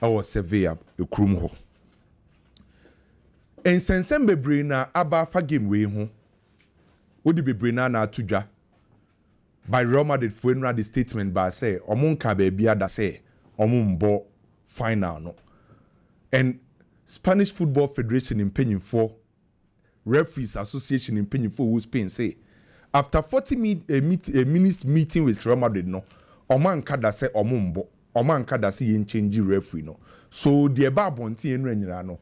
ɛwɔ Sevilla ekurum ho ensensem bebree na aba fa game wei ho wodi bebree na atudwa by Real Madrid for the statement by say omo nka ba bia da say omo mbo final no and Spanish Football Federation in Penyinfo Referees Association in Penyinfo who Spain say after 40 minutes meeting with Real Madrid no omo nka da say omo mbo omo nka da say yen change referee no so the eba bonti enra nyina no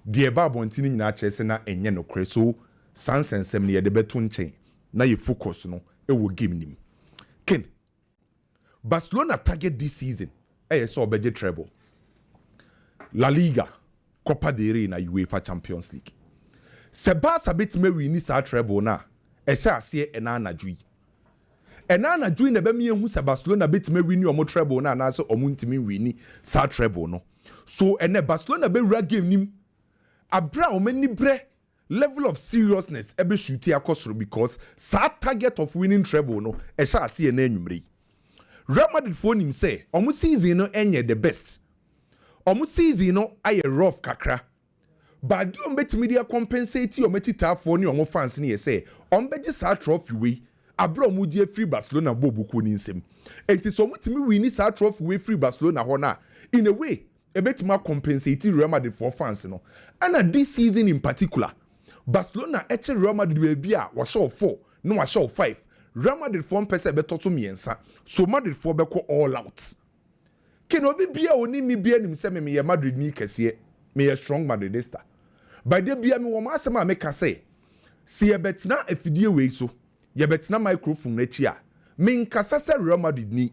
the eba bonti ni nyina kyerese na enye no kre so sansensem ne ye de beto nchen na ye focus no e wo game nim Ken Barcelona target this season so budget treble La Liga Copa del Rey na UEFA Champions League Sebasa betime win sa treble na sha ase enana dwi na be me hu se Barcelona betime win omo treble na so omo ntimi win sa treble no so ene Barcelona be wura game nim abra o mani bre level of seriousness ebe shoot akosoro because sa target of winning treble no sha ase na anwumre Real Madrid for him say omo season no enye the best omo season no aye rough kakra but do betimi dia compensate o metitafo ne omo fans ne say ombeje sa trophy we abro omo die free Barcelona bobuko ni nsem enti so mutimi win sa trophy we free Barcelona ho na in a way ebetima compensate Real Madrid for fans no and this season in particular Barcelona eche Real Madrid we bia wa show 4 no wa show 5 Real Madrid for mpese beto to miensa so Madrid for beko all out ken obi bia oni mi bia nim se me ye Madrid ni kese me ye strong Madridista by the bia me wo ma asema me ka say si ye betina afidie we so ye betina microphone na chi a me nkasa se Real Madrid ni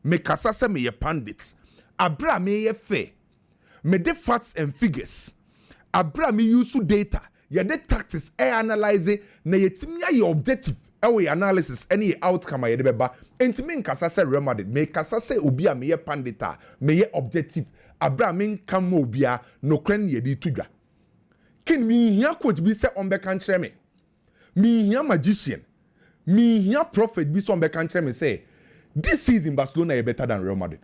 me kasa se me ye pandit abra me ye fair me de facts and figures abra me use data ye de tactics analyze na ye timia ye objective ewe analysis any outcome ye de beba enti me nkasa se Real Madrid me kasa se obi a me ye pandita me ye objective abra me nkam obi a no kran ye di tudwa ken me hia coach bi se on be kan kire me hia magician me hia prophet bi se on be kan kire me say this season Barcelona is better than Real Madrid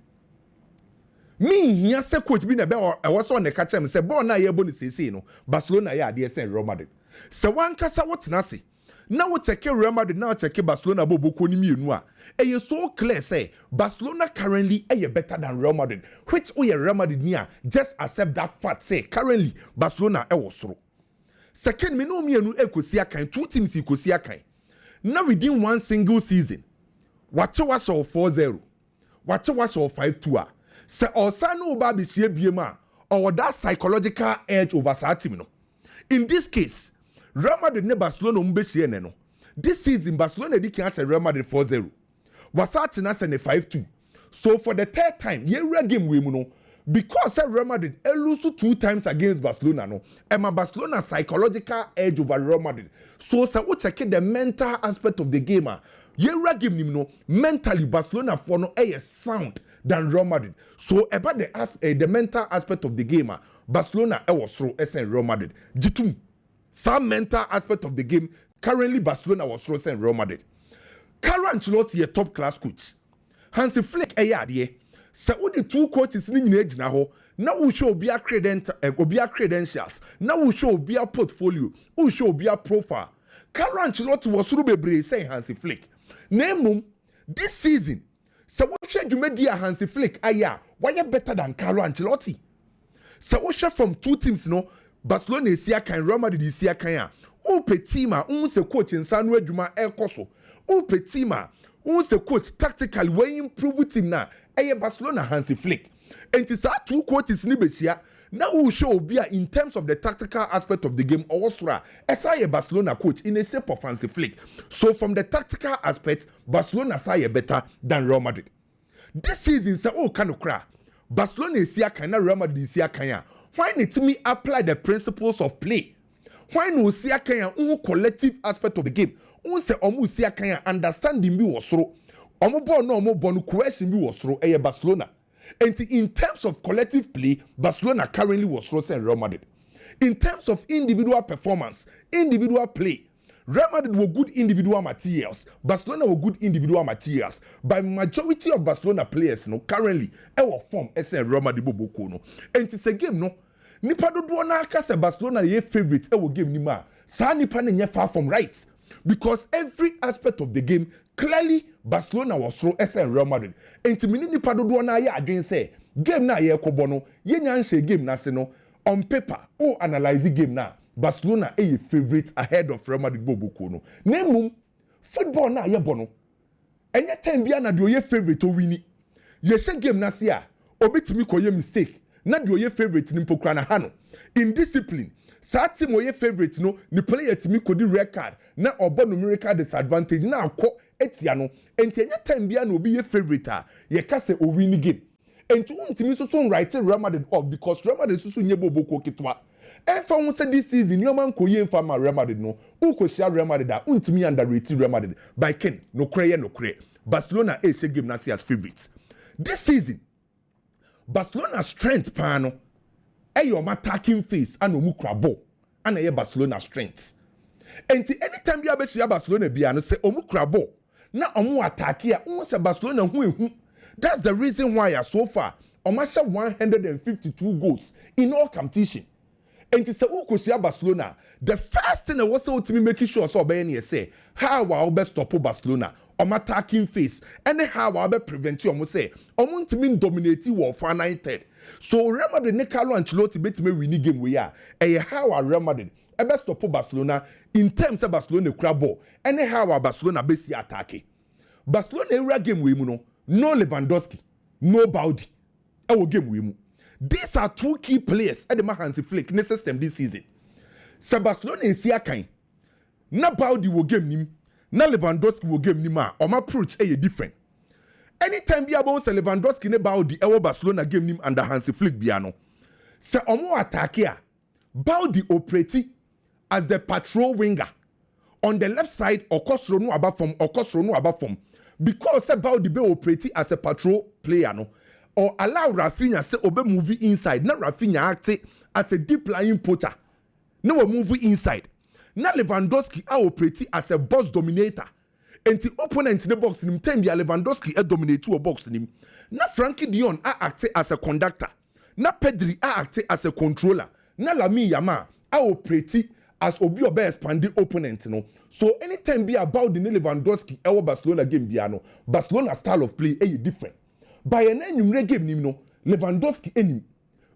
me hia se coach bi na be e wo so on the ka kire me say ball na ye boni sese no Barcelona ye ade say Real Madrid se wan kasa wotena se na wo check Real Madrid na wo check Barcelona boboko ni mienu a e so clear say Barcelona currently is better than Real Madrid which we Real Madrid near just accept that fact say currently Barcelona e wosoro second me no mienu ekosi akan two teams ekosi akan now within one single season watch wa show 4-0 watch wa show 5-2 a say osano ba bi hie biem a or that psychological edge over that team no in this case Real Madrid ne Barcelona mbehie ne no this season Barcelona di kan Real Madrid 4-0 wasati na se ne 5-2 so for the third time ye game we mu no because Real Madrid lose 2 times against Barcelona no and Barcelona psychological edge over Real Madrid so we check the mental aspect of the game ye game nim no mentally Barcelona for no sound than Real Madrid so about the mental aspect of the game Barcelona was through Real Madrid jitum some mental aspect of the game currently Barcelona was through Real Madrid Carlo Ancelotti a top class coach Hansi Flick ade se wo the two coaches ni nyina gina ho na wo show obia credentials na wo show obia portfolio wo show obia profile Carlo Ancelotti was through bebre say Hansi Flick na this season se wo hwe dwumadi a Hansi Flick aya why better than Carlo Ancelotti se wo hwe from two teams no Barcelona isia kan Real Madrid isia kan a o petima se coach nsanu adwuma ekoso o petima se coach tactically we improve team na Barcelona Hansi Flick and it's two coaches ni behia na wo show be in terms of the tactical aspect of the game also as Barcelona coach in a shape of Hansi Flick so from the tactical aspect Barcelona say better than Real Madrid this season say kind of cry Barcelona isia kan na Real Madrid isia kan why need me apply the principles of play? Why no see a collective aspect of the game? Say omu see a understanding me was so. Omo ball no omo ball question me was so. Barcelona. And in terms of collective play, Barcelona currently was so Real Madrid. In terms of individual performance, individual play, Real Madrid were good individual materials. Barcelona were good individual materials. By majority of Barcelona players, no, currently, our form as a Real Madrid boboko no. And it's a game, no. Nipa do na aka Barcelona ye favorite our game ni ma. Sa nipa ne far from right. Because every aspect of the game, clearly Barcelona was through as a Real Madrid. And to mini nipa do na ye adwen say game na ye kobo no, ye nyanhye game na se no on paper or analyze the game na. Barcelona a favorite ahead of Real Madrid boboko no. Nemu football na ye bono. Enye time bia na de ye favorite o wini. Ye she game na se a obetimi koye mistake. Na de ye favorite ni mpokra na ha no. In discipline, sa team o ye favorite no, ni player timi kodi red card na obo numerical disadvantage na akọ etia no. Enti enye time bia na obi ye favorite a ye ka se o wini game. Enti untimi so right Real Madrid off because Real Madrid so nye boboko kitwa. If I want to say this season, no man could yin for Real Madrid no. Who could share Real Madrid that ultimately underrated Real Madrid by Ken no cray. Barcelona is a game as favorites. This season, Barcelona's strength pano. Your attacking face and no mukra ball and a Barcelona strength. And anytime you have a Barcelona biano say omukra ball. Na omu attack here, say Barcelona who. That's the reason why so far Omasha 152 goals in all competition. And it's a Ukosia Barcelona. The first thing I was to me making sure so by say how I'll best stop Barcelona on my attacking face and how I'll be prevent you almost say to mean dominate war for 9-3. So Real Madrid ne Carlo Ancelotti bet me winning game we are. And how our Real Madrid best stop Barcelona in terms of Barcelona crab ball and how our Barcelona base attack. Barcelona era game we no Lewandowski, no Baudi. Our game we mu. These are two key players at the Hansi Flick in the system this season. Barcelona is here kind. Na Baudi will game nim, na Lewandowski will game nima. Or my approach is different. Anytime be about Lewandowski ne Baudi, our Barcelona game nim under Hansi Flick biano. Se omo attack here. Baudi operate as the patrol winger on the left side. Okosro no above from. Because Baudi be operate as a patrol player no. Or allow Rafinha say obe movie inside. Not Rafinha act as a deep lying poacher. No movie inside. Na Lewandowski operate as a boss dominator. And the opponent in the box in him time Lewandowski dominate to a box in him. Na Frankie Dion act as a conductor. Na Pedri act as a controller. Na Lamine Yamal operate as obi obe expand the opponent no. So anytime be about the Lewandowski Barcelona game biano. Barcelona style of play is different. By an enemy game no Lewandowski enemy,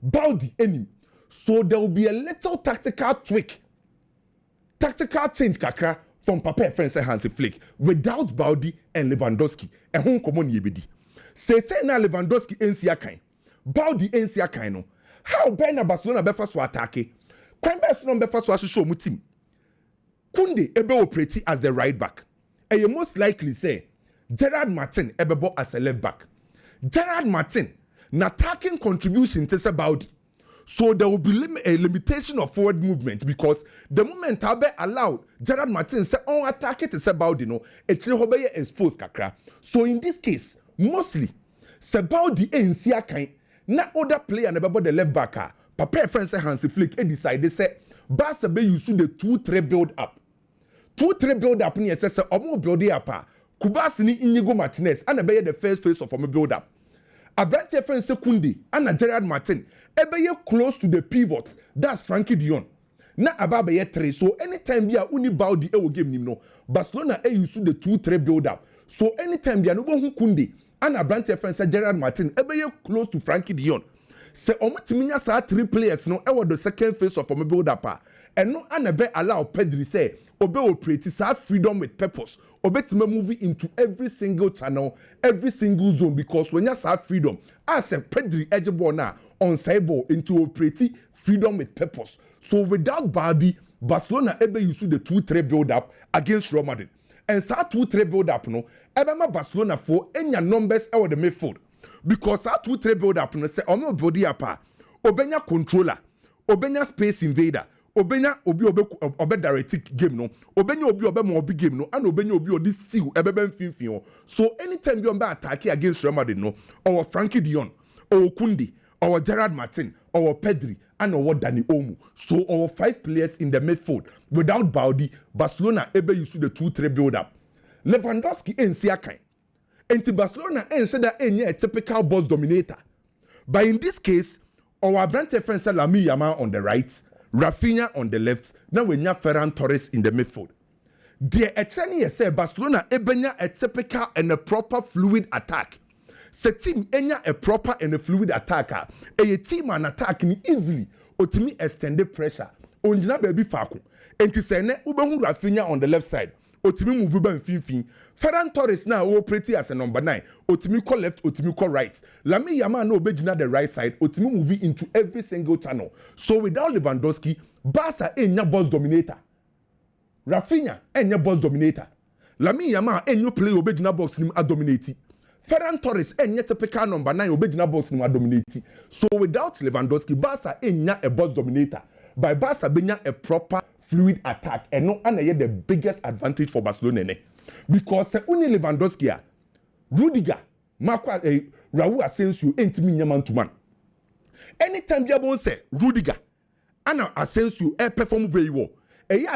Baudi enemy. So there will be a little tactical tweak, tactical change kakra from Papa friend Hansi Flick without Baudi and Lewandowski. And hon common yebedi. Say na Lewandowski NCA kind, Baudi NCA kind no. How Ben Barcelona be first to attack? Kwan Barcelona be first to show mu team. Kunde ebe operate as the right back. And you most likely say Gerard Martin ebe as a left back. Gerard Martin, na attacking contribution to Baudi. So there will be a limitation of forward movement because the moment I be allowed Gerard Martin say on attack it to Baudi no, it will be exposed kakra. So in this case, mostly Baudi NCA kind na other player na the left back. Papa friend say Hansi Flick decide they say Barca be use the 2-3 build up. 2-3 build up ni say omo build up. Kubasi ni Inigo Martinez and be the first phase of a build up. Abrante friend Sekundi and Gerard Martin ebe close to the pivots. That's Frankie Dion. Na ababe 3. So anytime be a uni Baudi will game nim no. Barcelona use the 2-3 build up. So anytime be a no Kundi and Abrante friend Gerard Martin ebe close to Frankie Dion. Se omutiminya sa 3 players no ewo the second phase of a build up. And no anabe allow Pedri say obe operate sa freedom with purpose. Obetime moving into every single channel, every single zone because when you have freedom, as a Pedri edgeball now on sideball into operating freedom with purpose. So without Baudi, Barcelona ebe use the 2-3 build up against Real Madrid. And sa 2-3 build up no, ebe Barcelona for any numbers over the midfield. Because sa 2-3 build up no say omo body apa, obenya controller, obenya space invader. Obenya obi direct game no obenya obi mo big game no and obenya obi odi steal ebebe mfimfin. So anytime you attack against Real Madrid no or Frankie Dion or Kundi or Gerard Martin our Pedri, and our Dani Olmo. So our 5 players in the midfield. Without Baldi, Barcelona able use the 2-3 build-up. Lewandowski ain't Siakai. And Barcelona ain't said that ain't a typical boss dominator. But in this case, our branch friend Lamine Yamal on the right, Rafinha on the left, now we have Ferran Torres in the midfield. The Echani say Barcelona ebenya a typical and a proper fluid attack. Se team enya a proper and a fluid attacker. A team an attack ni easily. Otimi extended pressure. Onjina baby fako. Enti se ne ubehu Rafinha on the left side. Otimi move ba mfimfin. Ferran Torres now operate as a number 9. Otimi call left, Otimi call right. Lamine Yamal no obejina the right side. Otimi move into every single channel. So without Lewandowski, Barca enya boss dominator. Rafinha enya boss dominator. Lamine Yamal enyo play obejina box nim a dominate. Ferran Torres enya typical number 9 obejina box nim a dominate. So without Lewandowski, Barca enya a boss dominator. By Barca benya a proper fluid attack and no anaye the biggest advantage for Barcelona ne. Because only Lewandowski, Rudiger, Raul Asensio entimi nyaman to man. Anytime you say Rudiger, Anna Asensio perform very well.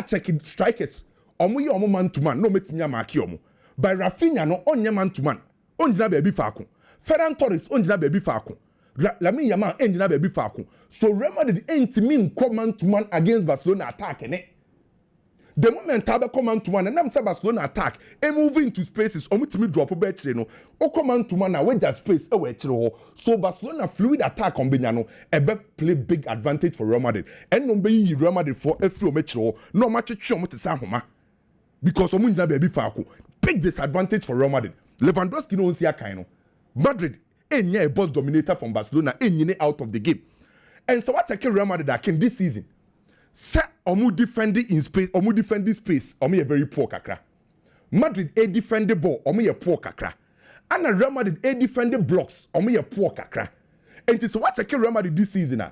Check strikers. Omo man to man. No metimi nyamaki omo. By Rafinha no on man to man. Onjina baby fako. Ferran Torres onjina baby fako. Lamine Yamal onjina baby fako. So Real Madrid entimi come man to man against Barcelona attack ne. The moment Tabe come man to man and I'm say Barcelona attack and move into spaces. Omutimi drop a bet no. O come man to man na we just space e we chiro. So Barcelona fluid attack on Benyano ebe play big advantage for Real Madrid. And no be Real Madrid for every metro. No match chio te sa homa. Because omunjina be fako. Big disadvantage for Real Madrid. Lewandowski no see akaino. Madrid enye a boss dominator from Barcelona enye out of the game. And so what check Real Madrid again this season. Say omu defending in space, omu defending space, omu ye very poor kakra. Madrid a defend the ball, omu ye poor kakra. And Real Madrid a defend the blocks, omu ye poor kakra. And so what check Real Madrid this season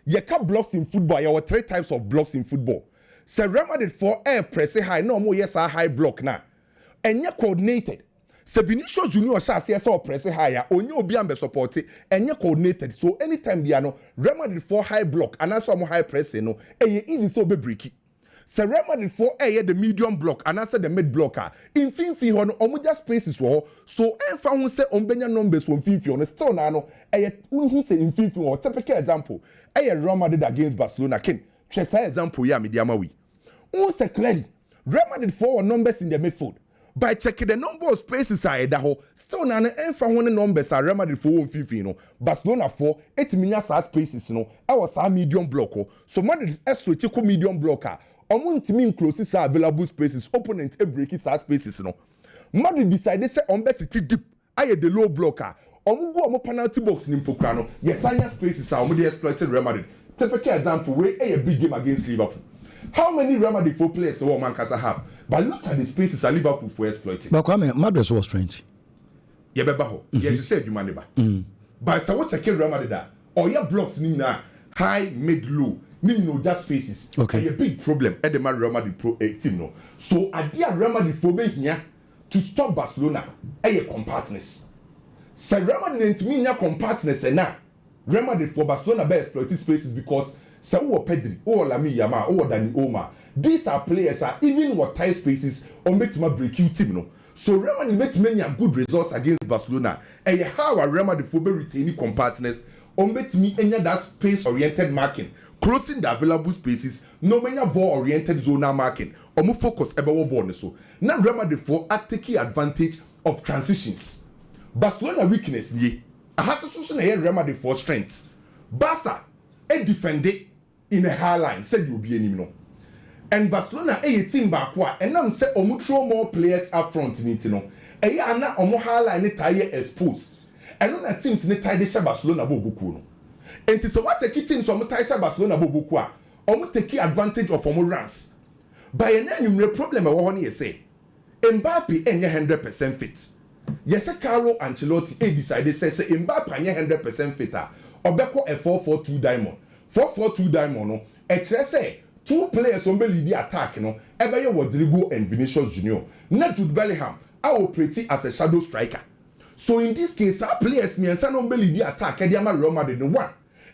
ye can blocks in football, there were 3 types of blocks in football. Say Real Madrid for air press high, no more yes a high block now. And ye coordinated. Se Vinicius Junior shall say so press higher, only obi ambe support it, and you coordinated. So anytime they are no Real Madrid for high block, and also more high press, no, and easy so be breaky. Se Real Madrid for the medium block, and answer the mid blocker. In Finfi on omuja spaces war, so and found say on Benya numbers from Finfi on a stone ano, who say in Finfi or typical example, Real Madrid against Barcelona king. Just example ya mediamawi. Who say clearly Real Madrid for numbers in the midfield. By checking the number of spaces I had, still none and from one numbers are remedy for 150, no. Barcelona for 8 million spaces, no. I was a medium blocker. So Madrid is switch medium blocker. Among team closest are available spaces, opponent and breaking spaces, no. Madrid decided say on better deep. I had the low blocker. Omu go penalty box in Pocrano. Yes, I spaces are already exploited Real Madrid. Typical example where a big game against Liverpool. How many Real Madrid 4 players do Mancasa have? But look at the spaces that Liverpool for exploiting. But Kwame, Madrid was strange. Yeah, Bebaho. Yes, you said you man. But so what check Real Madrid or your blocks nina high, mid, low. No just spaces. Okay. A big problem at the Real Madrid pro team no. So I dear Real Madrid for me here to stop Barcelona. A compactness. So Real Madrid to me compactness and now Real Madrid for Barcelona by exploiting spaces because so Pedri, or Lamine Yamal, or Dani Olmo. These are players are even what tight spaces on make my break you team no. So Real Madrid make many good results against Barcelona. And how a Real Madrid for retaining compactness on make me any that space oriented marking, closing the available spaces, no many ball oriented zonal marking, or more focus about ball so. Now Real Madrid for taking advantage of transitions. Barcelona weakness ye. I have to say Real Madrid for strength. Barca a defender in a high line said you'll be any no. And Barcelona a team back and now say throw more players up front in it no. And ya na omo high line tie exposed. And on teams ne tie de Barcelona bobuku no. And so what take teams omo tie Barcelona bobuku a omo take advantage of omo runs. By an enemy problem e wo ho say. Mbappe enye 100% fit. Yes, Carlo Ancelotti decided say Mbappe enye 100% fit a obeko a 4-4-2 diamond. 4-4-2 diamond no. E say 2 players on lead the attack no. Ebeye Rodrigo and Vinicius Junior. Not Jude Bellingham are operating as a shadow striker. So in this case, our players me and San on lead the attack. Ediama Real Madrid no one.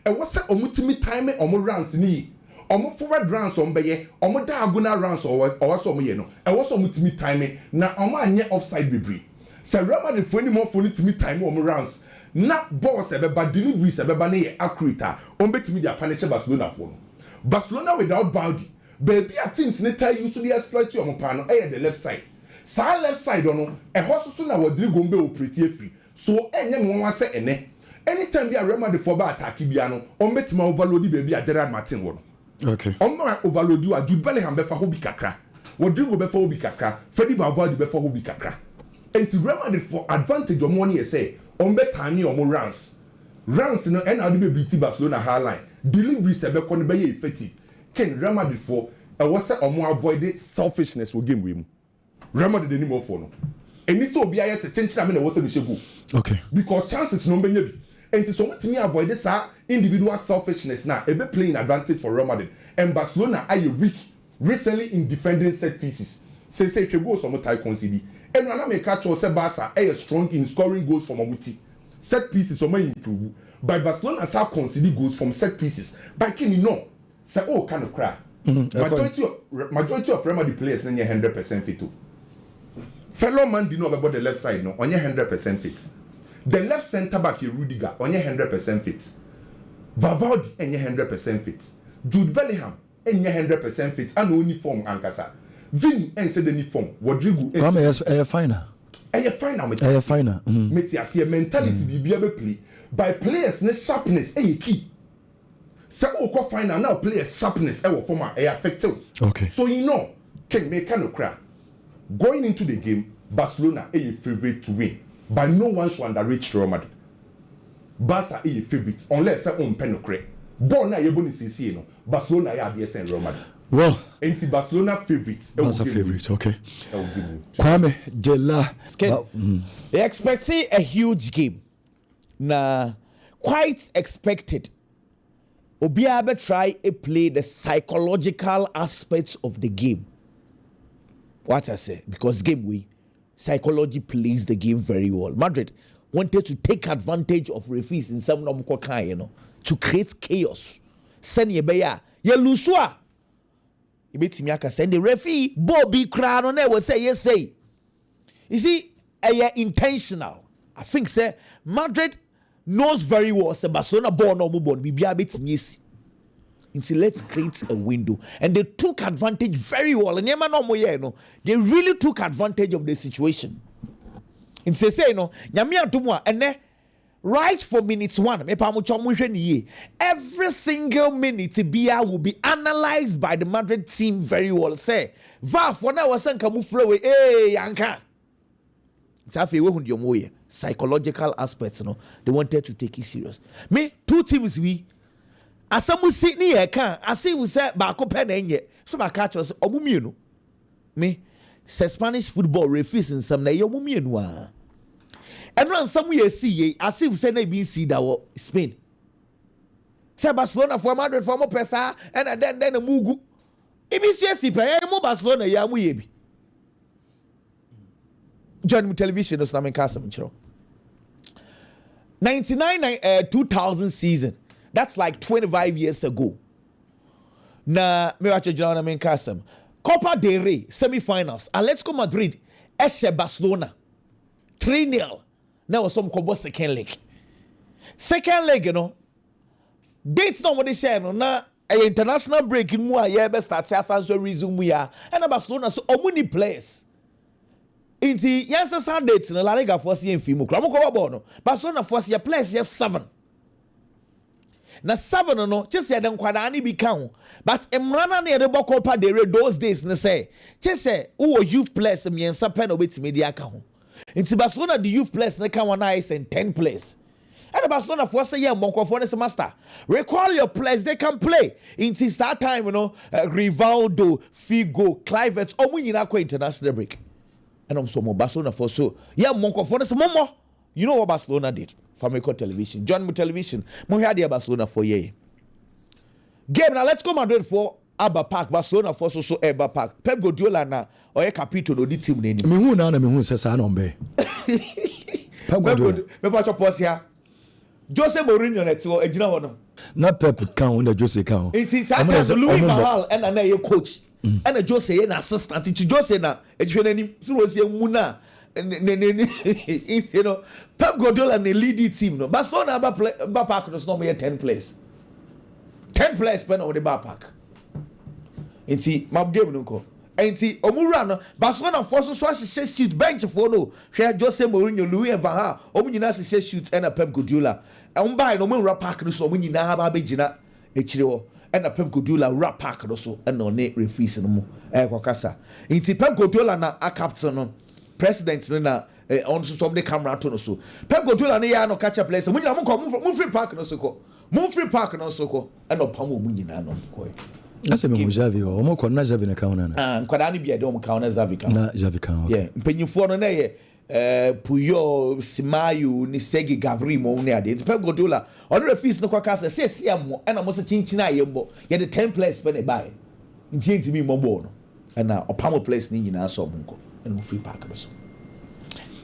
was a omutimi time omo runs ni omo forward runs ombeye omo diagonal runs or so ye no e was omutimi time na omo anye offside bebre se Real Madrid for any more for timi time omo runs na balls ebeba deliveries ebeba na ye accurate ombetimi dia punish Barcelona for no Barcelona without Baldi baby a teams ne tell you to the exploit your pano the left side sa left side ono e hoso na wadri gombe operate free so enye mo wan say ene anytime be a Real Madrid for ba attack bia no on betima overload baby a Gerard Martin wo no okay on ma overload you a Jude Bellingham be fa ho bi kakra wadri go be fa ho bi kakra Freddy Valverde be fa ho bi kakra enti Real Madrid for advantage of money say on betani o mo runs no and adu be beat Barcelona high line deliveries e be ko no be effective Ken Real Madrid for was say omo avoid selfishness wo game we mu Real Madrid any more for no eni so obi aye se chenchina me na wo se me shegu okay because chances no be nya bi enti so mutimi avoid this individual selfishness now e be playing advantage for Real Madrid and Barcelona are weak recently in defending set pieces say if goals from tie concede and na make catch or say Barca are strong in scoring goals from amuti set pieces so may improve by Barcelona sa concede goals from set pieces by kin no say oh kind of cry majority of Real Madrid players na 100% fit too fellow man di know about the left side no onye 100% fit the left center back Rudiger onye 100% fit Valverde enye 100% fit Jude Bellingham enye 100% fit and only form ankasa Vini ense the uniform Rodrigo e final meti ase mentality bibia be play by players ne sharpness e key say o ko final now players sharpness e wo form e affect you okay so you know can make no cry going into the game Barcelona a favorite to win but no one should underrate Real Madrid Barca a favorite unless say on penokre ball na ye boni sisi no Barcelona ya be sen Real Madrid well anti Barcelona favorite that's a favorite okay Kwame de la they expecting a huge game na quite expected Obia be try to play the psychological aspects of the game. What I say, because game we psychology plays the game very well. Madrid wanted to take advantage of referees in some to create chaos. Send ye beya ye luswa. Ibetimi aka send the referee Bobby crown on there will say yes say. You see, intentional. I think say Madrid knows very well say Barcelona born no more born bibia betimi esi. Inti let's create a window and they took advantage very well and they really took advantage of the situation. In say no nyame atomwa ene right for minute 1 me pa mo chomo hwe ni every single minute bia will be analyzed by the Madrid team very well say va for na wasanka mu flow yanka Tafe we hundi omoye psychological aspects no they wanted to take it serious. Me two teams we asamu si ni e kan ase we say ba ko pe na enye so ba catch us omumienu me say Spanish football referees in some na ye omumienu a eno ansamu ye si ye ase we say na bi si da wo Spain say Barcelona for Madrid for mo pesa and then mugu ibi si pe ye mo Barcelona ya mu ye bi John television is namen kasam chiro 2000 season that's like 25 years ago na me watch John namen kasam Copa del Rey semi-finals Atletico Madrid eshe Barcelona 3-0 now was some kobo second leg you know dates no what they share no na international break in mu a ye be start asanso resume ya and Barcelona so omuni players inti yes Sundays na La Liga force yen fimu kra mo ko ball no Barcelona force ya players yes 7 na 7 no chese den kwada ni bi kan but emrana na ye bo Copa del Rey those days na say chese wo youth players miensa pe na obetime di aka ho inti Barcelona the youth players na kan one is and 10 players and Barcelona force ye monko for the master recall your players they can play inti that time you know Rivaldo Figo Kluivert omunyina ko international break. And I'm so more Barcelona for so yeah monko for this momo you know what Barcelona did Famicom television John Mu television mo hear the Barcelona for ye game now let's go Madrid for Abba Park Barcelona for so Abba Park Pep Guardiola na oye capito no di team na ni me hu na me hu se sa na ombe Pep Guardiola me pa cho pause here Jose Mourinho netwo ejina ho no na Pep kan when Jose kan it is Louis van Gaal and na coach and Jose na assistant to Jose na ehwe nanim so was mu na you know Pep Guardiola na lead the team no Barcelona ba park no so no 10 players spend on the bar park nti mab game no ko nti omura no Barcelona force so ahye shoot bench for no hwe Jose Mourinho Louis van Gaal omunyina ahye shoot and Pep Guardiola buy no omura park no so omunyina ba begina echire wo and Pep Guardiola rap park no so and no ne referees no mu kokasa nti Pep Guardiola na a captain no president na on so some the camera to no so Pep Guardiola na ya no catch place omunyina mo free park no so ko mo free park no so ko and opam omunyina no ko Ase me Javi o mo ko na Javi na kauna na nkwada ne bia de o kauna Javi kan na Javi kan yeah mpanyimfo no na ye Puyo Simayu ni Segi Gabri mo ne ade Pep Guardiola on refuse no kwaka say see am na mo se chinchina ayembo ye the 10 players pe ne buy nti mi mo bo no na opamo place ni nyina so bunko and mo free park so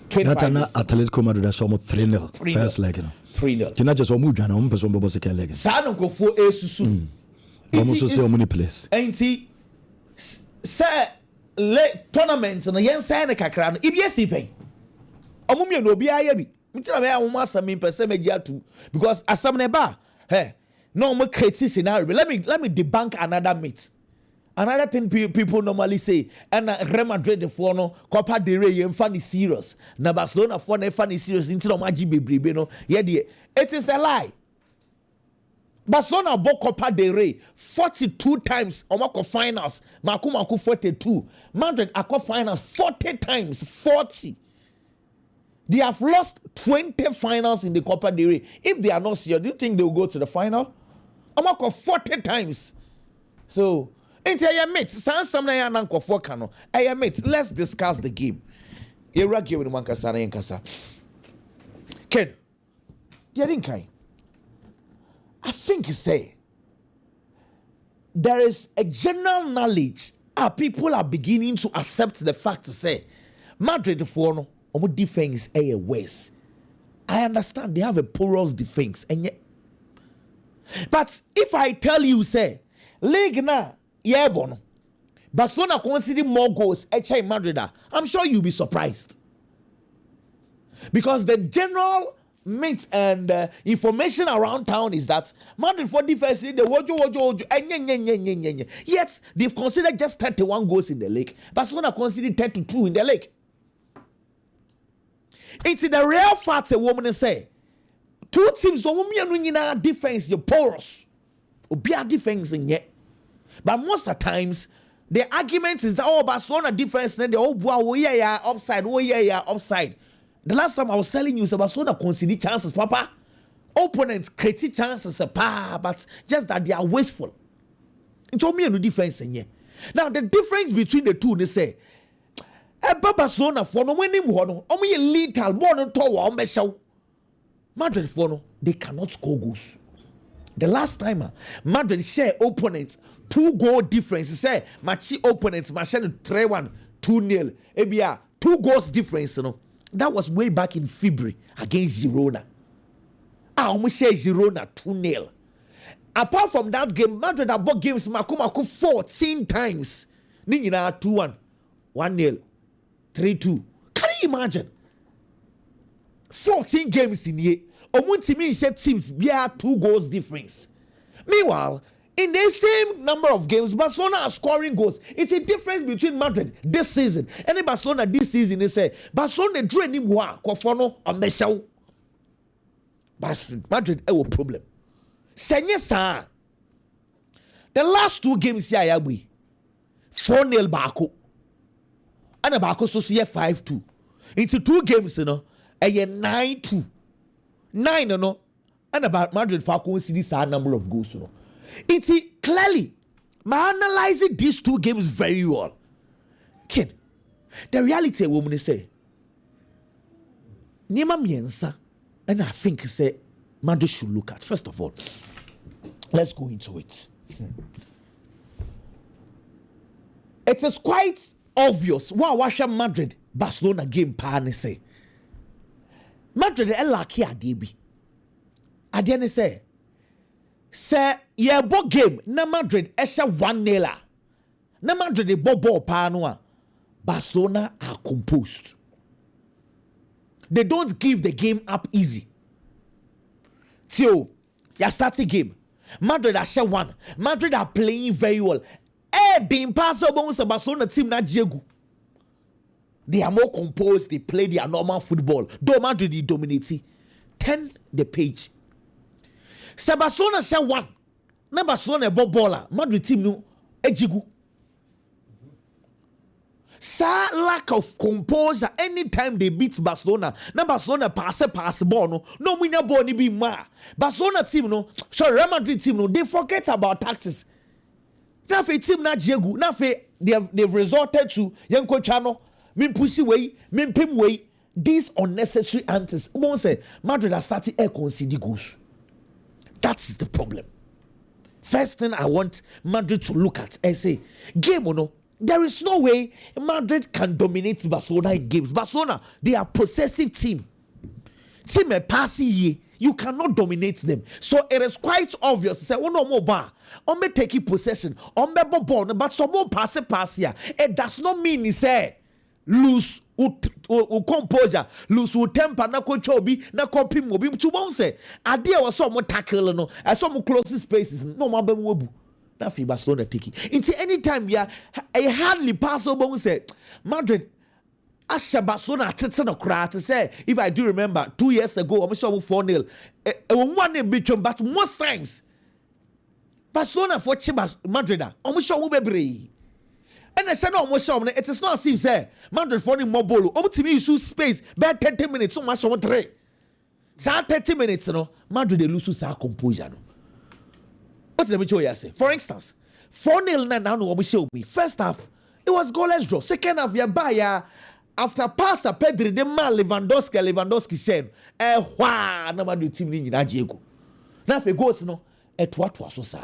That na Atletico Madrid so mo 3-0 first leg no 3-0 kina just o mu dwana mo person bo second leg sa no kofo esusu almost so say many place enti say le tournament no yen say ne kakra no ibs pen omumie no obi aye bi mitina me awon asam me pese me giatu because asam ne ba no mo create scenario let me debunk another myth. Another thing people normally say, and Real Madrid for no Copa del Rey yen funny serious. Na Barcelona for no funny serious into no maji bebrebe no. It is a lie. Barcelona bought Copa del Rey 42 times. Omako finals. Maku 42. Madrid ako finals 40 times. 40. They have lost 20 finals in the Copa del Rey. If they are not serious, do you think they will go to the final? Omako 40 times. So. Let's discuss the game. Ken, I think you say there is a general knowledge people are beginning to accept the fact to say Madrid for no defense worse. I understand they have a porous defense, and yet, but if I tell you say league now. Yeah, bono. Barcelona conceding more goals at Madrid. I'm sure you'll be surprised. Because the general myth and information around town is that Madrid for defense, they yet they've considered just 31 goals in the league. Barcelona conceded 32 in the league. It's the real fact a woman say. Two teams don't want defense, the porous. Obia defense in yet. But most of the times, the argument is that Barcelona defense, they offside, offside. The last time I was telling you, Barcelona conceded chances, Papa. Opponents create chances, but just that they are wasteful. It told me no defense in here. Now the difference between the two, they say, Barcelona for no winning one, only little more than two. Madrid for no, they cannot score goals. The last time Madrid share opponents 2-goal difference. Say matchy opponents, machine 3-1, 2-0. Ebia 2 goals difference. You know that was way back in February against Girona. Almost say Girona 2-0. Apart from that game, Madrid have bought games Maku 14 times. Nina 2-1, 1-0, 3-2. Can you imagine? 14 games in here. Omuntimi said teams bear 2 goals difference. Meanwhile, in the same number of games, Barcelona are scoring goals. It's a difference between Madrid this season and Barcelona this season. They say Barcelona drew any more Kofono or Meshao. Madrid a problem. Senyesa. The last 2 games here, 4-0 Bako. And a Bako so see 5-2. Into 2 games, you know, a 9-2. 9, you know, and about Madrid Falcons see this high number of goals, you know. It's clearly, analyzing these 2 games very well. Ken, the reality woman say, Nima Miensa, and I think say Madrid should look at. First of all, let's go into it. It is quite obvious what Madrid Barcelona game pan say. Madrid lucky adebi. Adeɛ ne sɛ yɛbɔ game na Madrid ɛhyɛ 1-0 na Madrid bɔ ball paa no a Barcelona are composed. They don't give the game up easy. Till you start the game. Madrid are share 1. Madrid are playing very well. The impossible Barcelona team na Diego. They are more composed. They play their normal football. Though Madrid is dominating. Turn the page. Se Barcelona share 1. Na Barcelona ball baller. Madrid team no ejigu. Sa lack of composure anytime they beat Barcelona. Na Barcelona pass ball no winya ball ni be ma. Barcelona team no, sorry, Real Madrid team no, they forget about tactics. Na fe team na Diego, na fe they've resorted to Yanko Chano, min pussy way, min pim way, these unnecessary antics. Won't say Madrid has started air conceding goals. That's the problem. First thing I want Madrid to look at and say, game no. There is no way Madrid can dominate Barcelona in games. Barcelona, they are possessive team. Team a passing ye, you cannot dominate them. So it is quite obvious. Say, oh no more bar. On me taking possession. On me ball, but some more pass here. It does not mean say lose composure, lose temper, na chobi, na copim mobi. To one say, idea was some more tackle no, as some close spaces. No more wobu. Na fi Barcelona take it. Into anytime ya a hardly possible say Madrid asha Barcelona tete no kra to say if I do remember 2 years ago I'm sure 4-0 one between but most times Barcelona for Chivas Madrid I'm sure bebre and I said no almost sure it is not as if say Madrid for the mobile to use space about 30 minutes so much on 3 30 minutes no Madrid they lose sa composure no. What's the show you say? For instance, 4-0 now no show me. First half, it was goalless draw. Second half, you buy after pass Pedri, the man Lewandowski said, wah, no man do team in Diego. Now if it goes no, what was so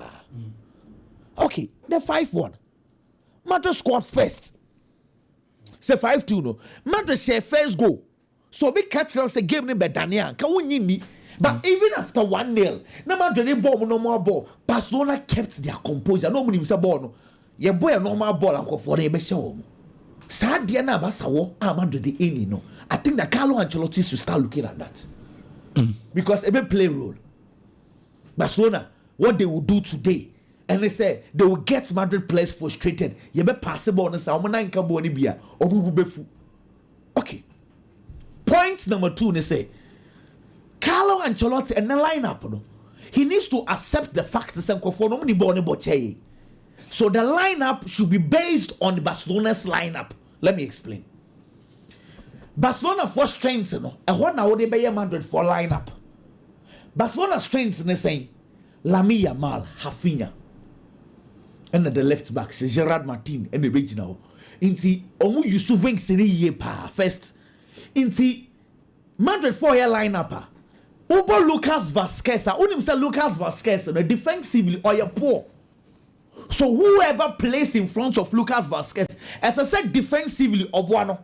okay, the 5-1. Madrid scored first. Say 5-2 no. Madrid share first goal. So we catch us a game named Daniel. Can we need But even after 1-0, no matter the ball, no more ball. Barcelona kept their composure. No money is a ball. No, your boy a normal ball and go for the best show. Sad Diana Basawo, I'm under the any no. I think that Carlo Ancelotti should start looking at that because it will play role. Barcelona, what they will do today, and they say they will get Madrid players frustrated. You be passable on the sound. Okay. Point number 2, they say. Carlo Ancelotti and the lineup, no, he needs to accept the fact that so the lineup should be based on Barcelona's lineup. Let me explain. Barcelona for strengths, and what now they be Madrid for lineup. Barcelona strengths, they say Lamine Yamal, Rafinha, and the left back, Gerard Martin, and the original. Inti omu used to wing sini pa first. Inti Madrid 4-year lineup. Ubo Lucas Vazquez, unim say Lucas Vazquez, defensively or you're poor. So whoever plays in front of Lucas Vazquez, as I said, defensively obuano.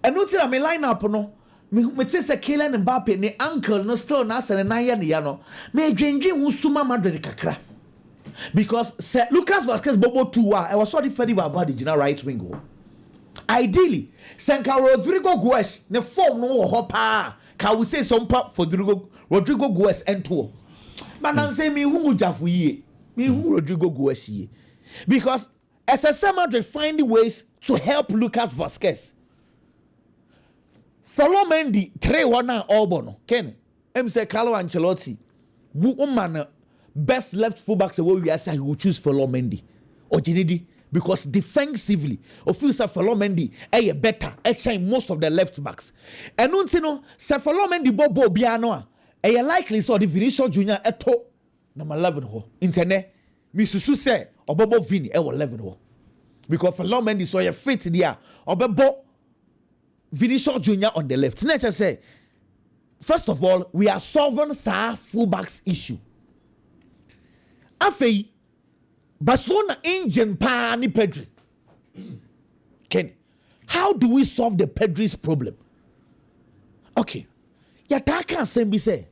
And no tell me lineup no. Me say Kylian Mbappe, ne ankle no still na se na ya no. Me dwendwe usuma Madrid kakra. Because Lucas Vazquez bobo 2 I was sorry Freddy Valverde general right wing. Ideally, Senka Rodrigo Goes, ne form no hopa. Can we say some part for Rodrigo Goes and tour? But now say me who jafu ye, me who Rodrigo Goes ye. Because as a Madrid find ways to help Lucas Vazquez. Follow Mendy 3-1 Albono. Ken, say Carlo Ancelotti, woman best left fullbacks away we say he will choose Follow Mendy or Ginidi. Because defensively, Officer Follow Mendy better exchange most of the left backs. And no, say Follow Mendy Bobo Biano, likely so the Vinicius Junior eto number 11 ho. Internet, Misusu say or Bobo Vini 11 ho. Because Follow Mendy so you fit there or Bobo Vinicius Junior on the left. Nature say, first of all, we are solving our fullbacks issue. Afei Barcelona engine pa ni Pedri. Ken, how do we solve the Pedri's problem? Okay. Yataka Sembi say,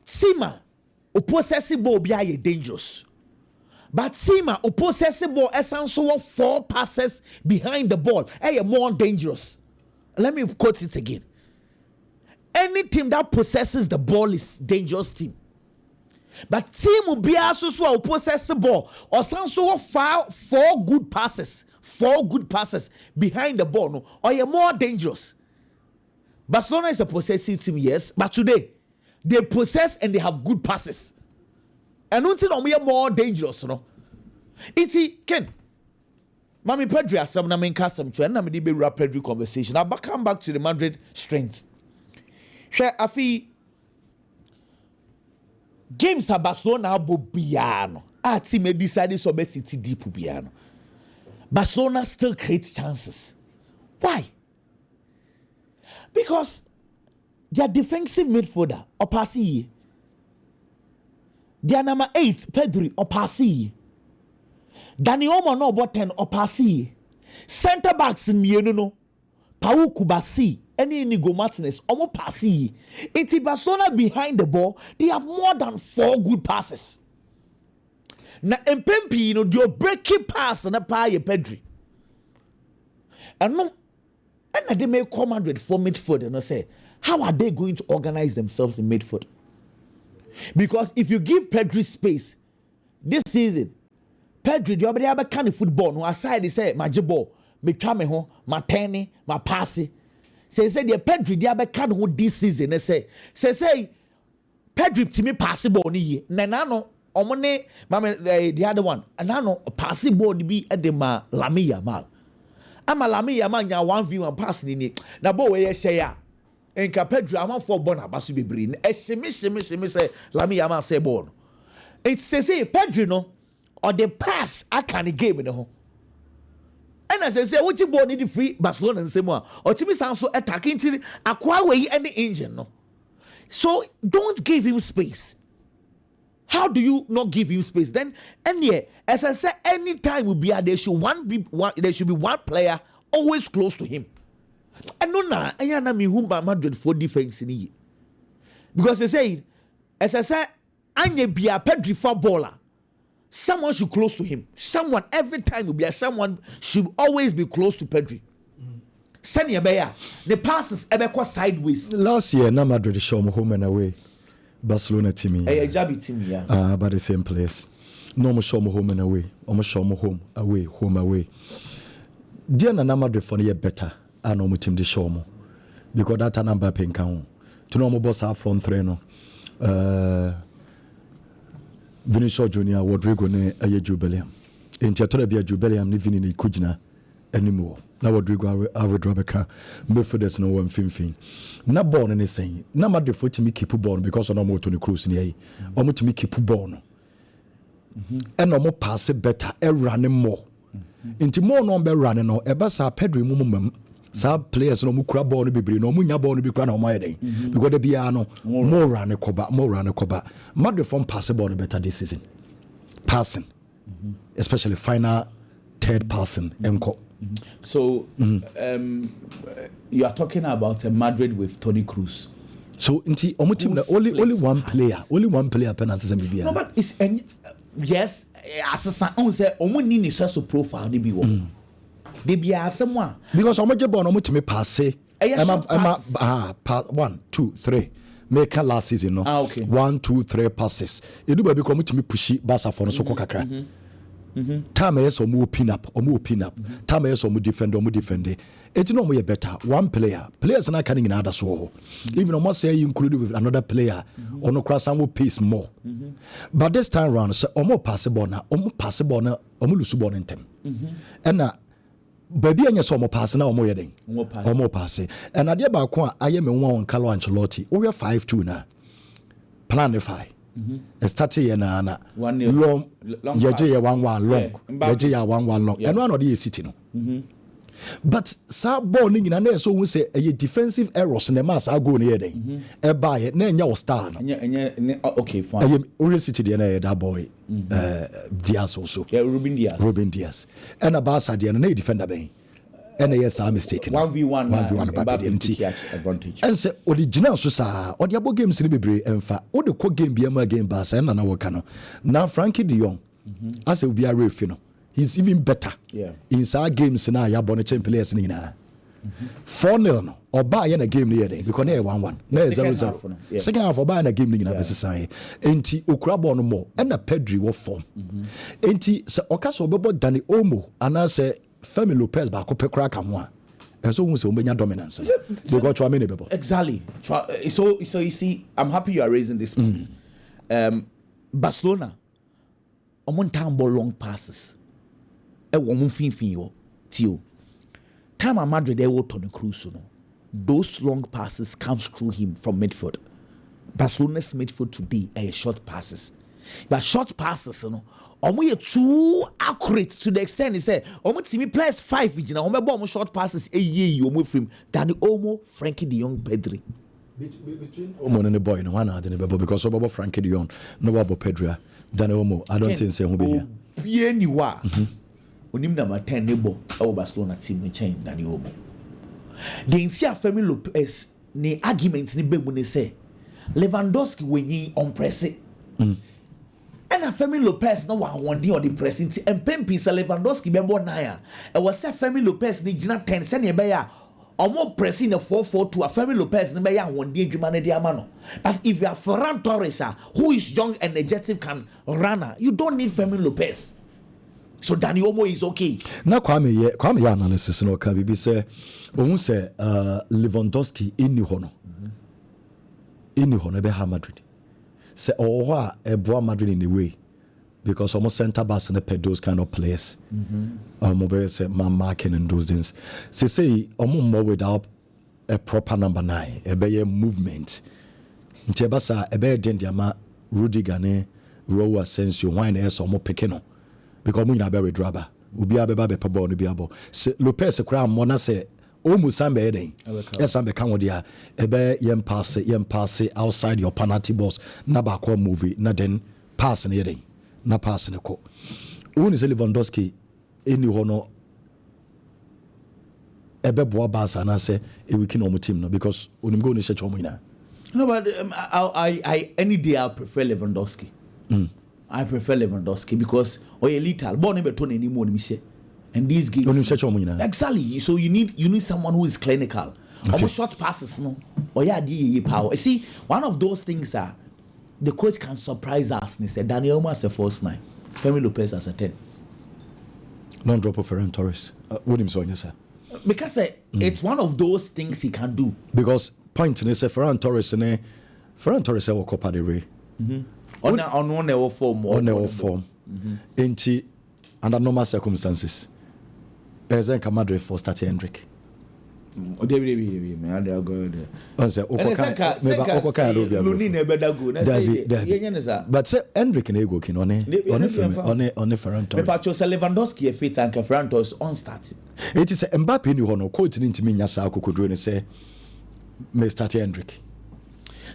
Tima, o possess ball be dangerous. But Tima, o possess ball essentially 4 passes behind the ball. More dangerous. Let me quote it again. Any team that possesses the ball is dangerous team. But team will be also so possess the ball or some so far 4 good passes behind the ball, no, or you're more dangerous. Barcelona is a possessive team, yes, but today they possess and they have good passes. And until we are more dangerous, no. It's Ken. Mami Pedri has some main custom to and I'm the Pedri conversation. I'll come back to the Madrid strengths. Share Afi games are Barcelona Bobiano. Team decided so City deep Biano. Barcelona still creates chances. Why? Because their defensive midfielder Opasi, their number 8 Pedri Opasi, Dani Olmo no about 10 Opasi, centre backs in Mieno, Pau Kubasi, any Inigo Martinez, Omo Pasi. It's Barcelona behind the ball. They have more than 4 good passes. Na Mpempi, do breaking pass and a pie Pedri. And no, and they may come 100 for midfield and I say, how are they going to organize themselves in midfield? Because if you give Pedri space this season, Pedri, the other kind of football, no aside they say, my jibbo, me chame ho, my tenny, my passy. Say the Pedri, the other kind of this season, they say Pedri to me passable ni nanano. Omone, mama, the other one, and I know passable to be at the Lamia Mal. I'm a Lamia man, ya 1v1 and passing in it. Now, boy, say ya. And Pedri, I'm on 4 bona, Basu be bring. Say Lamia man say born. It says, Pedri, no, or the pass, I can't game in the home. And as I say, what you born in the free Barcelona and say more, or to me sounds so attacking to acquire any engine, no. So don't give him space. How do you not give him space? Then, and yeah, as I said, anytime will be there should be one player always close to him. And no, I am me whom by Madrid for defense in here. Because they say, as I said, Anya be a Pedri footballer. Someone should close to him. Someone every time will be someone should always be close to Pedri. Sanya Beya, the passes ever go sideways. Last year, na Madrid show me home and away. Barcelona team, yeah. But the same place. No more show me home and away. Almost show me home away. Dear na Madrid for the better. I know my team the show me because that number paying count. To know my boss our front three no. Vinicius Junior, Rodrigo ne aye jubileum. In Tiatora be a jubileum living in Kujina anymore. Now Rodrigo I would drop a car. Midfielders no one fin. Na born anything. Na Madrid for to me keep born because I no more Toni Kroos in here. Omo to me keep born. And no more pass it better. Running more. Inti more no be running no. Eba sa Pedri mumum. Sa players no mu kura ball no bebre no mu nya ball no be kura na omo yeden. Because the bia no more run koba. Madrid from pass ball better this season. Passing. Especially final third passing enko. So you are talking about a Madrid with Toni Kroos. So inti omo team na only one player penalty bibia. No, but it's yes, as on say omo ni ni so profile ni bi wo. They be someone because omo je ball omo timi pass. Part 1 2 3 make last season no. Okay. 1 2 3 passes. Edu ba bi ko omo timi pushi Barca for no so kokakra. Time yes omo pin up. Time yes omo defend. It no more better. One players na can in other so. Even omo say you included with another player or no cross and will pace more. But this time round so omo pass ball na omo lose ball in time. And na baby anya so omo pass na omo yeden. Omo pass. And ade ba ko a aye me won on Carlo Ancelotti. We 5-2 na. Planify. Started here na long yeje 1-1 long yeje 1-1 long and one of the city no but sa ball ni na so we say a defensive errors na mass go na yeden e buy na nya star no okay fine we city there na that boy Diaz also Ruben Diaz and a Barca there na defender ben NAS are mistaken 1v1 advantage and say original so sa or the abo games ni bebre emfa o de ko game bia ma game ba say na work no now Frankie de Jong as will be a referee no he's even better in sa games na ya bonne champion players ni na 4-0 no oba ye na game ni ye because na 1-1 na 0-0 second half oba na game ni na bese san enti okura ball no more and na Pedri wo form enti se okaso obebo Dani Olmo ana se Femi Lopez ba ko pekura ka ho a eso hu se o menya dominance they got to bebo exactly so you see I'm happy you are raising this point Barcelona omon time ball long passes e wo mo finfin yo tio time at Madrid they were Toni Kroos no those long passes comes through him from midfield. Barcelona's midfield today are short passes, but short passes you know almost too accurate to the extent he said almost me plus 5 you know almost short passes a year almost from Dani Olmo, Frankie de Jong, Pedri. Between Olmo and the boy no one had any because about Frankie de Jong no about Pedri Dani Olmo I don't think so who be here ni wa onim number 10 nebo our Barcelona team ni chain Dani Olmo the insia Femi Lopez ni argument ni be mu ni say Lewandowski wenyi on press and a Femi Lopez no one day on the press and Pempi sa Lewandowski be born na e was say Femi Lopez ni gina 10 se ne be ya omo pressing a 4-4-2 a Femi Lopez ni be ya one day adwuma na di ama no but if you are Ferran Torres who is young energetic can runner you don't need Femi Lopez. So Dani Olmo is okay. Na kwame ye analysis no ka bibi say ohun say Lewandowski inni ho no be ha Madrid. Say oh a eboa Madrid in a way because almost center backs and pay those kind of players. Be say man marking and those things. Say more without a proper number 9, a be movement. Ntebasa e be dendiama Rudiger ne Raul Asensio why na so mo pekeno. Because we na be redraba obi abeba be peball no bi abo se Lopez kra mo na se o musambe eden esambe kan wodi a ebe yem pass outside your penalty box na ba ko movie na then pass na eden na pass na ko woni se Lewandowski eni ho no ebe bo Barca na se e wiki no mo team no because onim go ni che chomo ina no but I any day I prefer Lewandowski. I prefer Lewandowski because lethal born never turn anymore and these games exactly so you need someone who is clinical almost short passes no power. See one of those things are the coach can surprise us and he said Dani Olmo as a false 9 Femi Lopez as a 10 non drop of Ferran Torres what him so sir because it's one of those things he can do because point in say Ferran Torres will Copa del Rey on our form enti under normal circumstances Ezen Madrid for start Hendrick but say Hendrick na go kin on Ferran Torres but chose Lewandowski fit and Ferran Torres on start it is Mbappe ni ho no coach ni ntimi nya sa akokodro ni say me start Hendrick.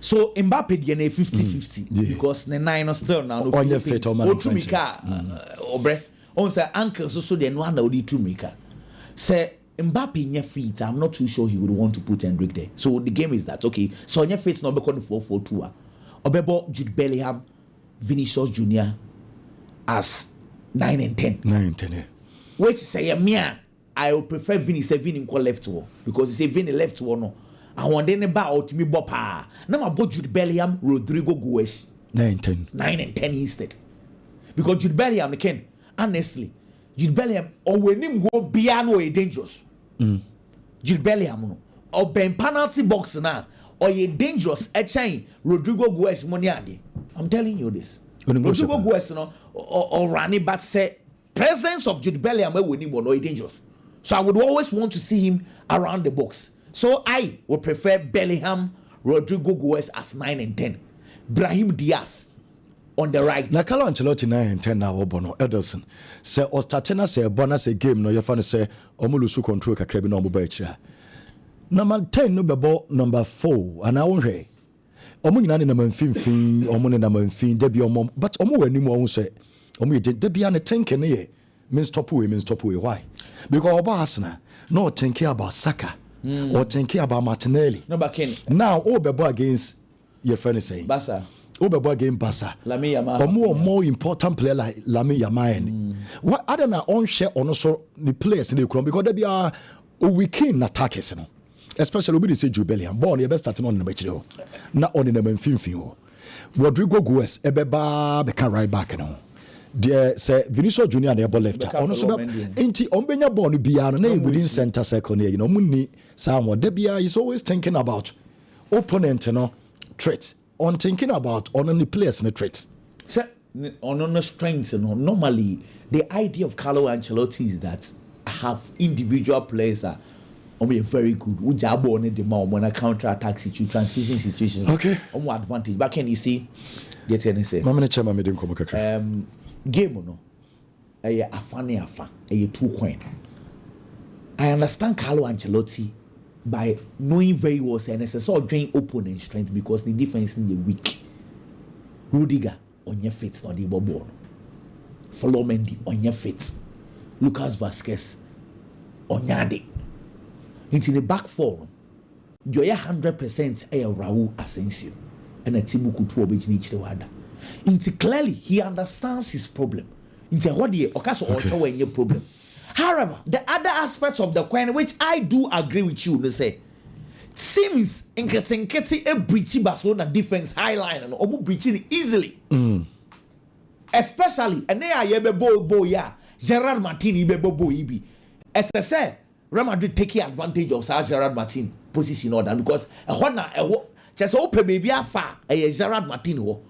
So Mbappe dey na 50-50 because the 9 is still now no fit on obre on say ankle so dey no na odi to mika say Mbappe nya fit I'm not too sure he would want to put Hendrick there so the game is that okay so nya fit no be called 4-4-2 obebo Jude Bellingham Vinicius Junior as 9 and 10 which say me I would prefer Vini in left wall because he say Vini left wall no I want them about me bopa. Now my boy Jude Bellingham, Rodrigo Goes 9 and 10 instead. Because Jude Bellingham, again, honestly, Jude Bellingham or when him go piano is dangerous. Jude Bellingham or ben penalty box now or you dangerous a chain Rodrigo Goes Moniadi. I'm telling you this. Rodrigo Goes no or Rani but say presence of Jude Bellingham when him or dangerous. So I would always want to see him around the box. So I would prefer Bellingham, Rodrigo Goes as 9 and 10. Brahim Diaz on the right. Na Carlo Ancelotti 9 and 10 now Bono Ederson. Say Ostatena say bonus a game no you fan say omulusu control kakra bi no mo ba akira. Number 10 no bebo number 4 and I won hwe. Omo nyina ne number 15, omo ne number 15 da bi omo but omo wani mo won say omo ye da bi an 10 kene ye. means stop away. Why? Because about Arsenal, no thinking about Saka or thinking about Martinelli. No, but Ken. Now, Obebo against your friend is saying. Basa. Obebo against Basa. Lami Yama. Or more important player like Lami Yama. What other than on share on also the players in the crowd because they be a weekend attackers, you know. Especially we say Jubilean. Born your best starting on the match. Not on in the Memphis. Rodrigo Guez, Ebeba, become right back, you know. Dear say Vinicius Junior and the left. Also, ain't on Benya born beyond name within center circle near, you know, Muni, Samuel. Debia is always thinking about opponent, you know, traits. On thinking about on the players in the traits. On the strengths, you know, normally the idea of Carlo Ancelotti is that I have individual players that are very good. We jab on the more when a counter attack situation, transition situations. Okay. On what advantage? But can you see? Get any say? Game no. A funny affair. A 2 coin. I understand Carlo Ancelotti by knowing very well saying necessary drain opponent strength because the defense is weak. Rudiger on your feet, not the ball. Follow Mendy on your feet. Lucas Vasquez on your day. Into the back four, you're 100% a Raul Asensio and a Tibuku to obey each other. Into clearly he understands his problem. Into what the Okaso or your problem. However, the other aspects of the coin, which I do agree with you, they say, seems in Keti a breachy Barcelona defense high line and almost breaching easily. Especially, and they are Yebe Gerard Martin, Ibe. As I said, Real Madrid taking advantage of Gerard Martin position order because just open baby far a Gerard Martin.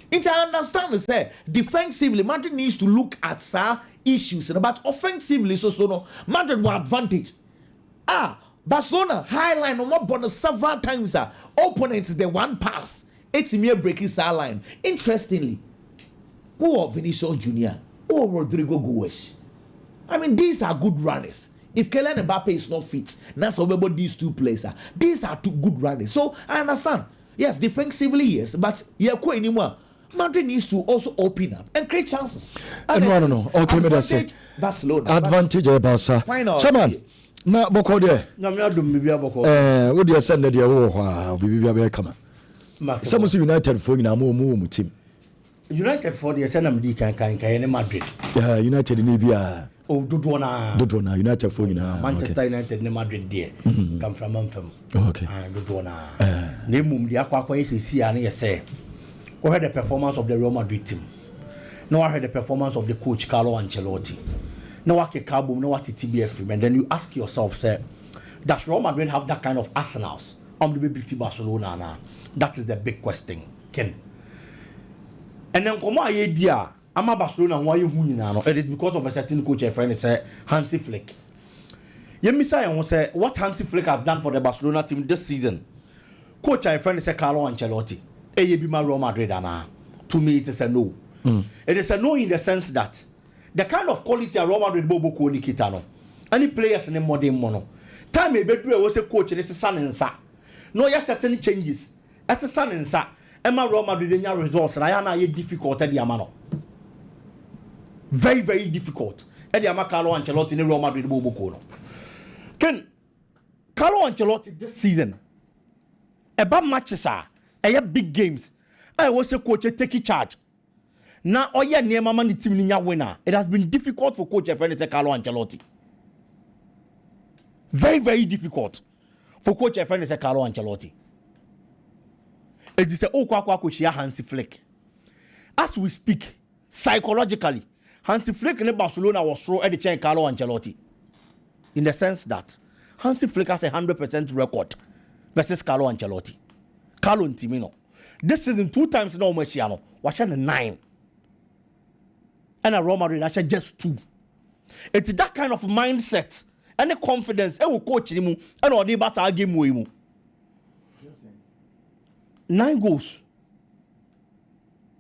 I understand to say defensively, Madrid needs to look at issues, but offensively, so no Madrid will advantage. Barcelona highline on what bonus several times. Opponents the one pass, it's mere breaking line. Interestingly, who are Vinicius Junior or Rodrigo Guez? I mean, these are good runners. If Kylian Mbappe is not fit, that's about these two players. These are two good runners. So I understand. Yes, defensively, yes, but anymore. Madrid needs to also open up and create chances. No. Okay, advantage Barcelona. Advantage Barca. Final. Chairman, na boko there. Na me adum bibia boko. What do you send there? Oh, bibia be come. Some say United for na mo team. United for the send am di kan Madrid. United ni bia. Oh, dodo na United for na. Manchester United ni Madrid there. Come from Amfam. Okay. Dodo na. Na mum dia akwa yesi na yesi. We heard the performance of the Real Madrid team. Now I heard the performance of the coach Carlo Ancelotti. Now I can carbon, now what TBF, and then you ask yourself, say, does Real Madrid have that kind of arsenals? The baby to Barcelona now. That is the big question, Ken. And then come on, idea. I'm a Barcelona. Why you now? It is because of a certain coach, a friend, say Hansi Flick. You say I want say what Hansi Flick has done for the Barcelona team this season. Coach, a friend, say Carlo Ancelotti. Be my Real Madrid to me it is a no. It is a no in the sense that the kind of quality a Real Madrid bobo ko ni kitano. Any players in the modern mono. Time e bedru was a coach this is sun and sa. No yes certain changes. As a sun and sa. Emma Real Madrid results and I am difficult at the amano. Very, very difficult. At the Carlo Ancelotti in Real Madrid bobo ko. Can Carlo Ancelotti this season about matches are big games. I was a coach taking charge. Now, near mama the team in winner. It has been difficult for coach Carlo Ancelotti. Very, very difficult for coach Carlo Ancelotti. It is a coach Hansi Flick. As we speak, psychologically, Hansi Flick in Barcelona was thrown at the chair Carlo Ancelotti. In the sense that Hansi Flick has 100% record versus Carlo Ancelotti. Carlo Timino. This season 2 times no Messiano. Watch 9. And a Real Madrid actually just 2. It's that kind of mindset and the confidence. I will coach him and all the bats game with him. 9 goals.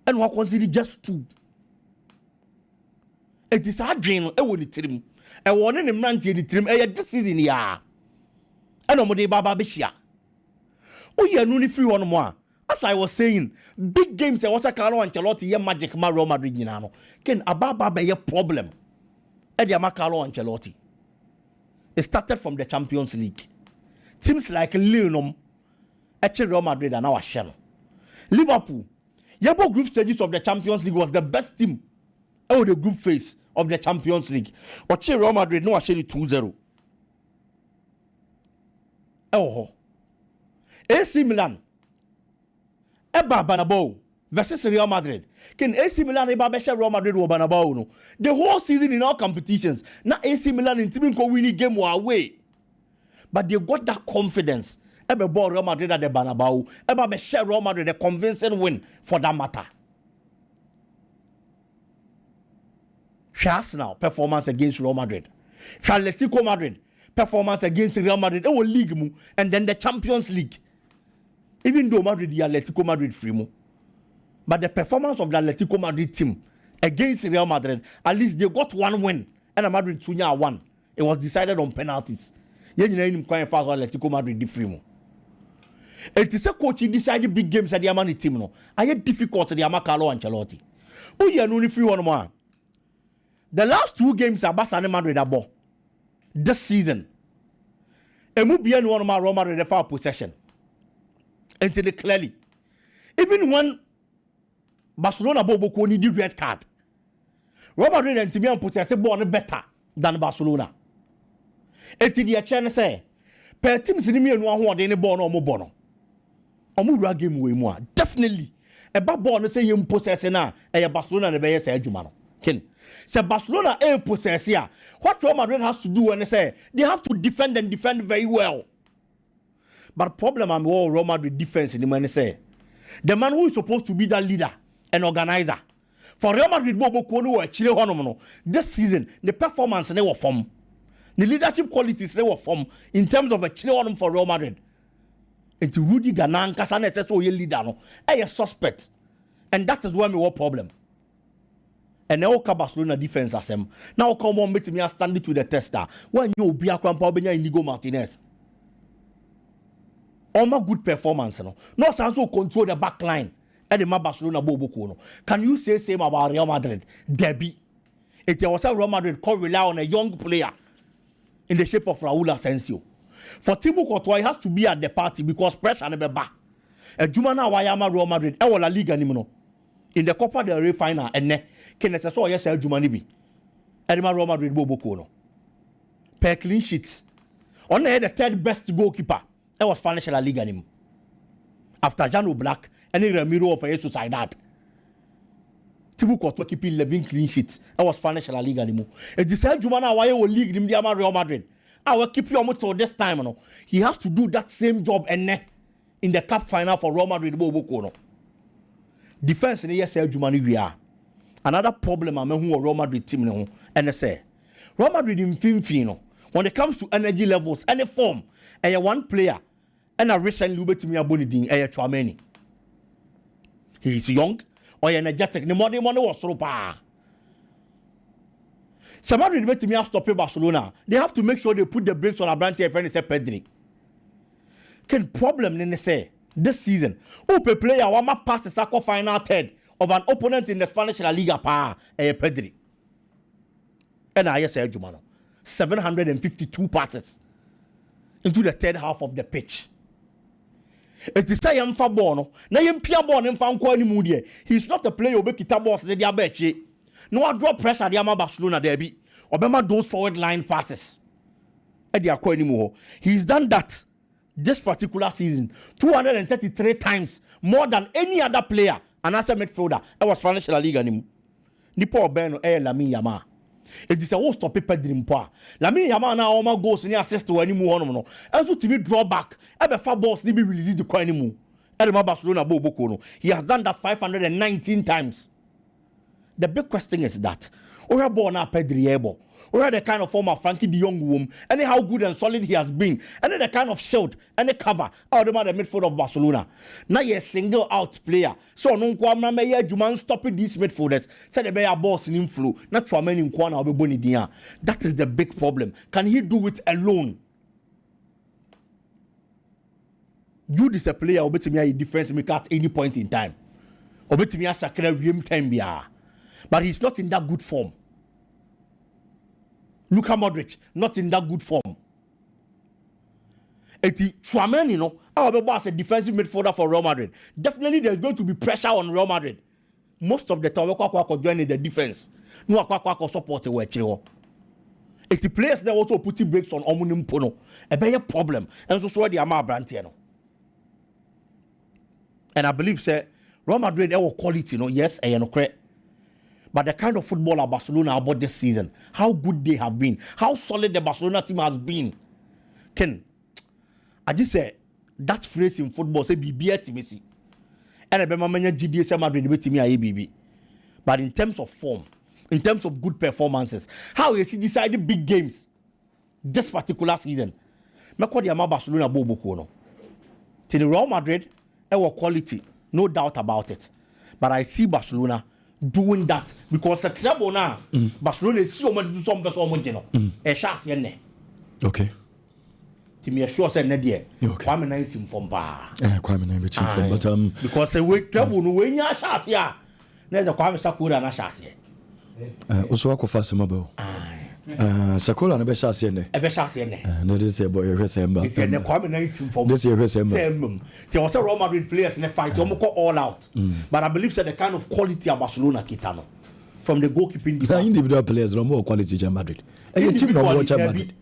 And what consider just 2. It is a dream. I will tell him. I want him to the team. This season, yeah. And I'm the Baba Bishia. Oh, yeah, no free one more. As I was saying, big games. I was a Carlo Ancelotti, yeah, magic Real Madrid, you know. Can Ababa be a problem? Ediama Carlo Ancelotti. It started from the Champions League. Teams like Lille, Real Madrid, and now Chelsea. Liverpool, Yabo group stages of the Champions League was the best team out the group phase of the Champions League. But Real Madrid, no, actually 2-0. Oh, AC Milan, Eba Banabao versus Real Madrid. Can AC Milan Eba Besha Real Madrid or Banabao? No, the whole season in all competitions. Now AC Milan in team winning game were away, but they got that confidence. Eba ball Real Madrid at the Banabao. Eba Besha Real Madrid a convincing win for that matter. Arsenal performance against Real Madrid. Atletico Madrid performance against Real Madrid. It was league mu, and then the Champions League. Even though Madrid, the Atletico Madrid free mu, but the performance of the Atletico Madrid team against Real Madrid, at least they got one win, and the Madrid Tunya won. It was decided on penalties. You know, him quite fast Atletico Madrid the free mu. It is a coach he decided big games at the Amani team no. I had difficult at the Carlo Ancelotti. Oh yeah, no free one more. The last 2 games are Barcelona Madrid abo. This season, emu be one of my Real Madrid for possession. Until clearly, even when Barcelona bobo need red card, Real Madrid and Timian possess ball better than Barcelona. Until the chance say, per teams in me and one who are any ball no more bono. Omu game way more definitely. A bad ball say you possess na a Barcelona and be say Jumano. Ken. So Barcelona a possess here. What Real Madrid has to do when they say they have to defend and defend very well. But problem I'm all Real Madrid defense in the man say the man who is supposed to be the leader and organizer for Real Madrid Bobo Kono or Chile Honomono this season the performance they were from the leadership qualities they were from in terms of a Chile Honom for Real Madrid. It's Rudy Ganan Kasane says so leader no a suspect, and that is why we have problem. And now Barcelona defense as him. Now come on, meet me standing to the tester. When you be a crampa Benya Inigo Martinez. Almost good performance, no. Not also control the back line. And the Barcelona Bobo Kono. Can you say same about Real Madrid? Debbie. It was a Real Madrid could rely on a young player in the shape of Raul Asensio. For Thibaut Courtois, he has to be at the party because pressure never back. And Jumana Wayama Real Madrid, I will La Liga Nimino. In the Copa del Rey final, and ne, can I say, yes, Jumani be. Edema Real Madrid Bobo Kono. Per clean sheets. On the 3rd best goalkeeper, that was Spanish La Liga Nim. After Jano Black, and Ramiro of a Sociedad. Thibaut Courtois keeping 11 clean sheets. That was Spanish La Liga Nim. It is said Jumana why will league Nim Real Madrid. I will keep you almost this time. No, he has to do that same job and ne in the cup final for Real Madrid Bobo Kono. Defense in the yes, Jumani we are. Another problem I'm who Real Madrid team no, and I say Real Madrid in Finfino. When it comes to energy levels, any form, and one player, and a recent Liberty Mia Bonidin, and Chouameni. He is young or energetic. The money was so bad. Somebody Liberty Mia stop Barcelona. They have to make sure they put the brakes on a branch here. Friend say Pedri. Can problem then they say this season? Who pe player one pass the Saco final 3rd of an opponent in the Spanish La Liga Pedri. And I say Jumano. 752 passes into the 3rd half of the pitch. It is say for Bono. Now you Pia Bono and found Kwani Moody. He's not a player who make it a boss the Diabechi. No one drop pressure at the Yama Barcelona derby. Obama those forward line passes. He's done that this particular season 233 times more than any other player and as a midfielder. I was Spanish La Liga Nipo Beno Lami Yama. It is a whole stop paper dream pa. Lami Yama now almost goes in assist to any more no. Also to me draw back. Ebe far balls ni be release the coin anymore. Edema Barcelona Bobo Kono. He has done that 519 times. The big question is that we are born up Pedri Ebo. We are the kind of former Frankie de Jong womb, and how good and solid he has been, and then the kind of shield and the cover out the midfield of Barcelona. Now you're a single out player. So no kwamna me ya Juman stopping these midfielders. Say the bear boss in inflow, not Chouameni in Kwana or Boni Dia. That is the big problem. Can he do it alone? Jude is a player who bet me a difference maker at any point in time. Or bet me a sacred time. But he's not in that good form. Luka Modric not in that good form. Eti Tchouameni, you know, our boss a defensive midfielder for Real Madrid. Definitely there's going to be pressure on Real Madrid. Most of the time, we join the defense. No, we support the way. If the players that also put breaks on Omunim Pono, a bigger problem. And so the Amar Brantiano. And I believe, say, Real Madrid, they were quality, no, yes, I know correct. But the kind of footballer Barcelona about this season, how good they have been, how solid the Barcelona team has been. Ken, I just say that phrase in football say BB to me see. And I remember many GDS Madrid with me BB. But in terms of form, in terms of good performances, how you see decided big games this particular season. Me call the Barcelona bobo no. To the Real Madrid, our quality, no doubt about it. But I see Barcelona doing that because the trouble now, Barcelona is so much do some better a chance Okay. To me sure say na there. Kwame 19 from bar. Kwame 19 from but because the way trouble no when ya chance ya. Na the Kwame Sakura na chance. Also akofa semabo. Sakura na be chance ne. E be chance ne. No this year boy December. It's the Kwame 19 from this year December. There was a Real Madrid players in the fight almost all out. But I believe that the kind of quality of Barcelona kitano from the goalkeeping department. Individual players no more quality than Madrid. And your team no watch Madrid.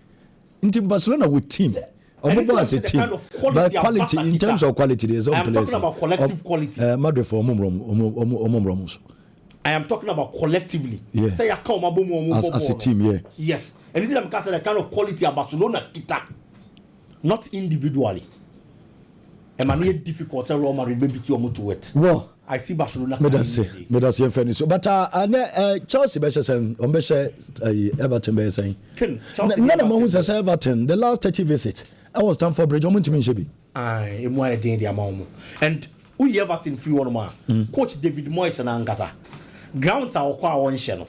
In Barcelona with team. As a team, but quality in terms of quality, there's I'm talking about collective quality. Madrid for Omomramos. I am talking about collectively. Yeah. Say as a team, yeah. Yes. And this is the kind of quality of Barcelona kita, not individually. And man, it's difficult to Real Madrid maybe to it. Well, I see Barcelona. Me that's your fairness. But Chelsea be saying, Everton be saying. None of them say Everton. The last 30 visit, I was Stamford Bridge. I'm to me shebi. Aye, I'm one day the amount. And we Everton free one man. Coach David Moyes and Angasa. Grounds are quite one channel.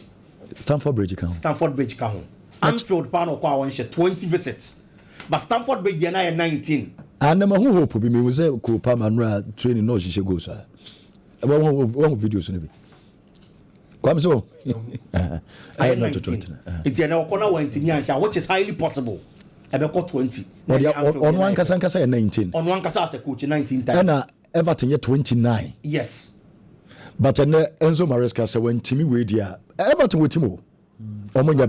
Stamford Bridge count. Stamford Bridge count. Anfield Pan quite one share 20 visits. But Stamford Bridge they are 19. And the who hope be me was a co Palmer training no she go sir. One videos maybe. Come so. I had not to 20. It's an corner went in which is highly possible. About 20. On one Kasanka 19. On one Kasa coach 19 times. And Everton yet 29. Yes. But Enzo Maresca said when Timmy Wadia Everton with Timo. Omonya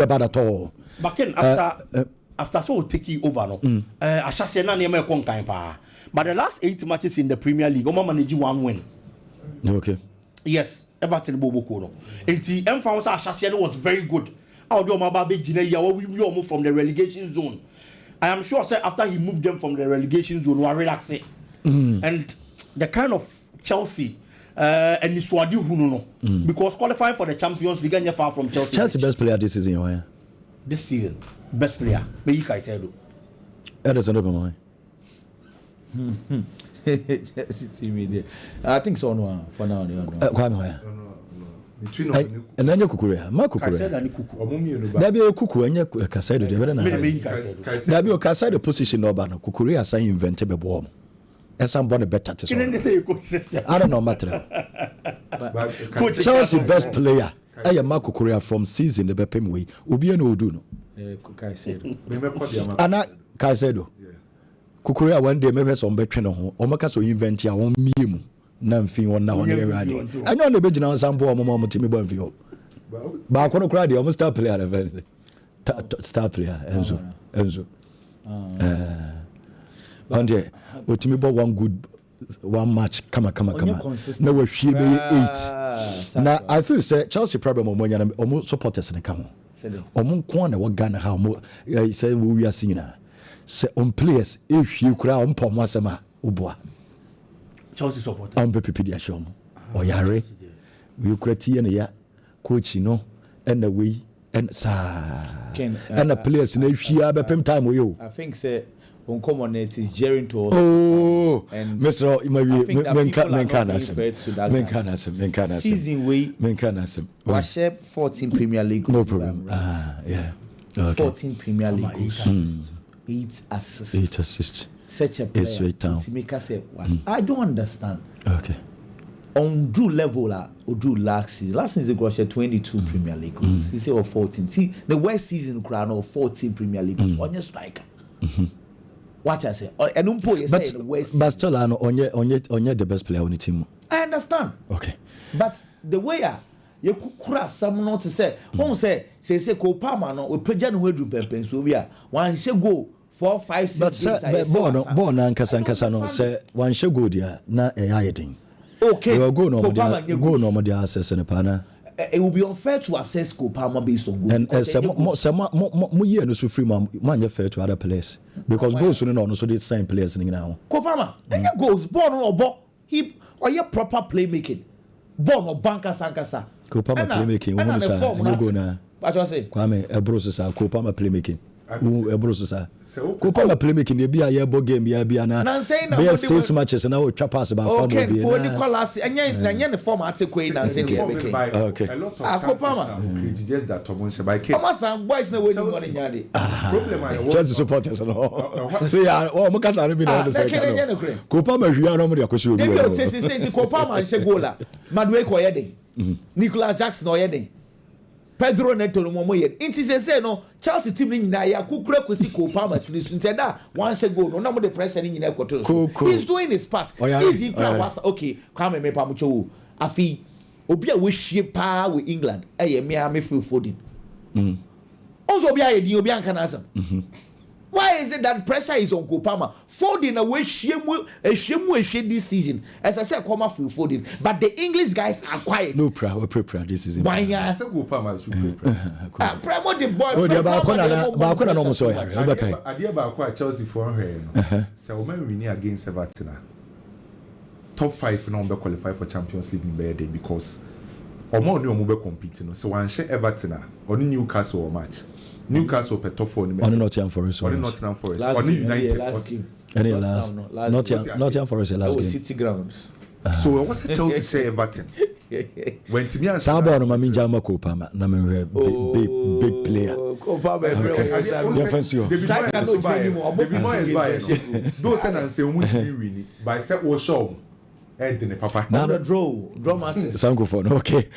bad at all. But Ken after so taking over no. I shall say na near pa. But the last 8 matches in the Premier League, Oma manage 1 win. Okay. Yes, Everton Bobo Kono. And the Mfans Ashasiano was very good. I'll do my baby Gina we move from the relegation zone. I am sure say after he moved them from the relegation zone, we are relaxing. And the kind of Chelsea and Niswadi Huno because qualifying for the Champions League and far from Chelsea. Chelsea best player this season, yeah. This season, best player. Meika Isedo. Ederson Obama. I think so no for now. No. Between and then you Kukurea, Marco Kukurea. There be a Kuku and Casado. There be a Casado position over Kukurea saying invented a bomb. And somebody better to say. I don't know matter. Chelsea best player. I am Marco Kukurea from season the Bepem way. Ubi and Uduno. Anna Casado. Kukurea one day maybe some better no or make us invent your own meme. Namfin one now on the radio. I know the original sample mama to me born for you. But I can't cry the almost star player star player Enzo. And yeah, what me bought one match come. No we should be 8. Now I feel say Chelsea problem when almost supporters in come. Omo kwan na wa Ghana how mo say we are seeing say on players if you cry on pom asema uboa Chelsea supporters on PPP dia show o yare we create na ya coach no and the way and sa and the players na hwia be pem time yo I think say on common it is jeering to us. Oh Mr. Menkana season we Menkana 14 Premier League no problem yeah okay. 14 Premier League 8 assists such a player to make us say I don't understand okay on Drew level or Drew last season was 22 Premier League he say or 14 see the worst season crown or 14 Premier League on your striker what I say and you say the worst but still I know on the best player on the team. I understand Okay, but the way you could some not to say won't say Ko Palmer no we pejja no hedru pempen so bi a one she go 4 5 6 but say born and kasa no say one she go there na ayedin. okay You go no more access in pana. It will be unfair to assess Ko Palmer based on goal. And mo year no so free man fair to other players because goals no so the same players now. Ko Palmer any goals born or ball he or your proper playmaking born or banker sankasa Ko Palmer playmaking wo say no go na. What you say Kwame Ebroso sa Ko Palmer playmaking. Ebroso sa Ko Palmer playmaking dey be a year ball game ya be na. Be 6 matches na we trap pass about okay for Nicolas enya the form ate kwei na say okay. A lot of chances just that Thomas by K. Thomas and boys na we no money nyade problem I Chelsea supporters no. Say ya o mo kasa no be na the second. Ko Palmer hwia no mo dey akoso obi. They say the Ko Palmer she goal Madwe ko yede Nicolas Jackson o yede Pedro Neto no mo yede inti say no Chelsea team ni nyina ya kukura kwesi Ko Palmer tiri so nteda one she goal no na mo the pressure ni nyina ekoto so he's doing his part season was okay come me pa mo cho afi obi a we hwie pa with England me feel Foden also obi a yedi obi anka na asam why is it that pressure is on Ko Palmer? Foden away shemu this season. As I said, come off with Foden. But the English guys are quiet. No we're prepared this season. I say Ko Palmer should prepare. Promote the boy. Oh, they ba ko na no mo so ya. Idea ba ko Chelsea for hwe no. Say o man win against Everton. Top 5 no be qualify for Champions League in day because omo ni omo be compete no. So one share Everton or Newcastle or match. Newcastle per top 4 on Nottingham Forest. On Nottingham Forest. On United. Nottingham Forest last game. City grounds. So what's the Chelsea share Everton? When to me and Sabo no mami jama Ko Palmer na me big player. Ko Palmer defensive. Those and say we win by set was show. Ed ne papa. Now the draw master. Sanko for okay.